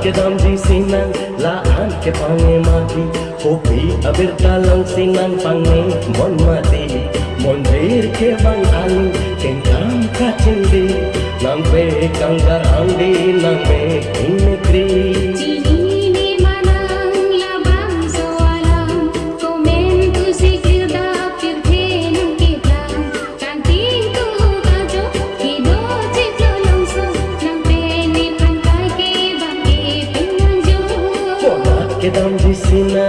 ke dam di sinang laan ke pange mati kopi abir talang sinang pange mon mati mondir ke bang alu kengkam kacindi nampe kanggar andi name inekri Kedam di sini.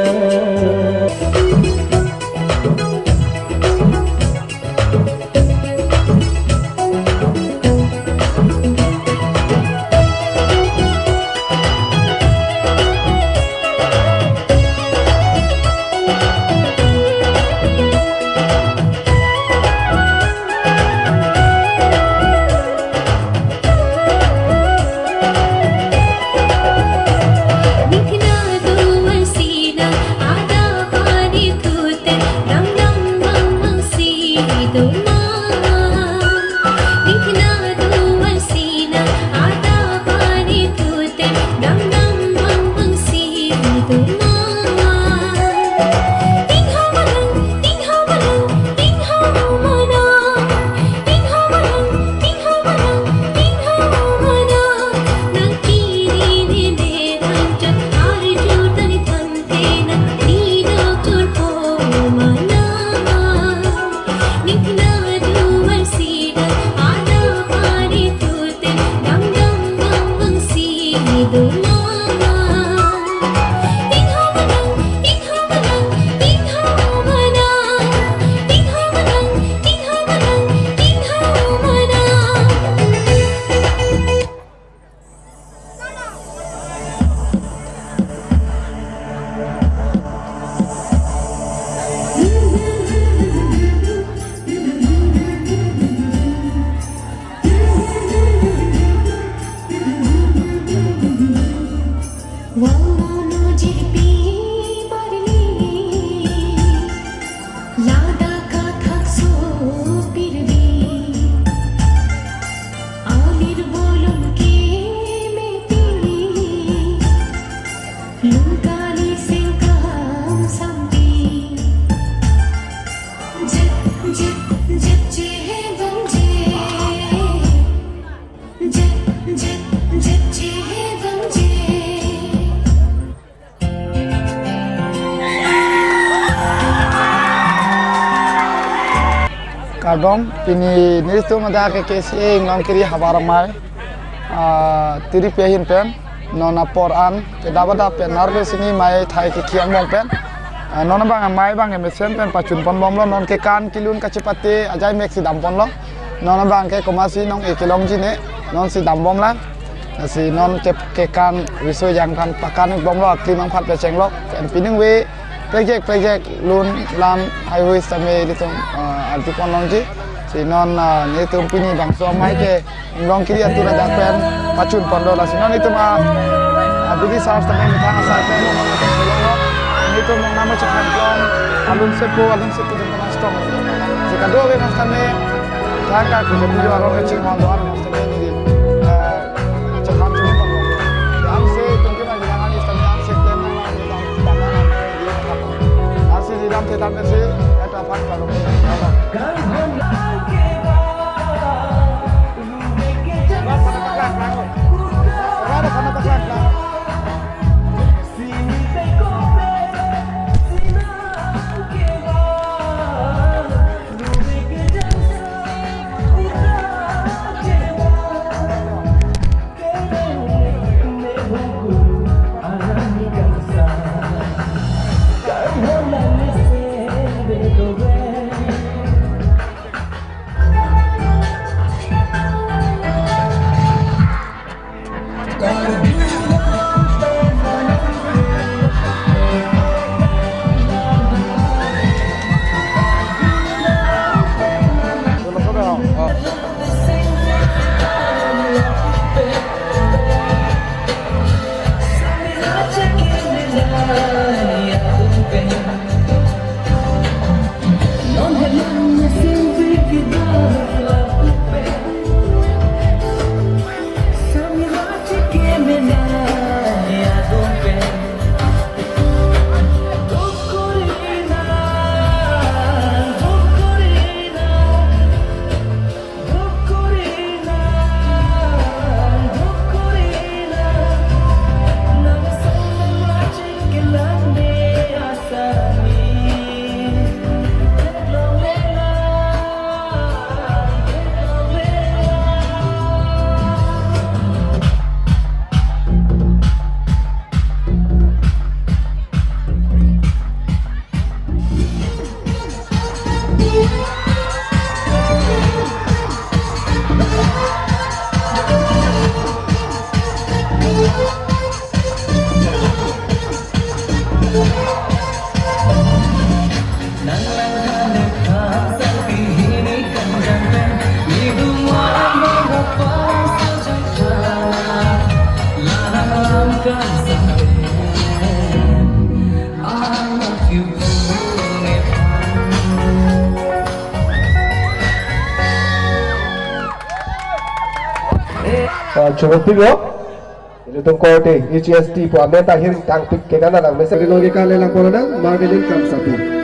Kadang ini tu mada ke kesi ngam kiri habar mai tiri pehin pen nona poran ke dabada pen nervous ini mai thai ke kian mong pen nona bang mai bang emesen pen pacun pon bom lo non ke kan kilun kacepate ajai meksi dam pon lo nona bang ke komasi nong ekilong jine non si dam bom la si non ke kan riso yang kan pakan bom lo klimang phat pe cheng lo pen pining we project lun lam highway sampai itu anti konongji si non itu pini bang suamai ke ngong kiri aturan dakpen pacun pondo lah si non itu mah abdi saus sampai mitang asal pen itu mau nama cepat jom alun sepu dengan stok si kedua we mas kami tangga ke video orang kecil mau doan mas kami ini cepat jom pondo am se tunggu lagi jangan istana am se tema di dalam kita mesti ada apa kalau Cukup tiga. Itu tungkorte HST po ambil takhir tang pik kenan lang. Mesa logika lelang po na marketing kam sapi.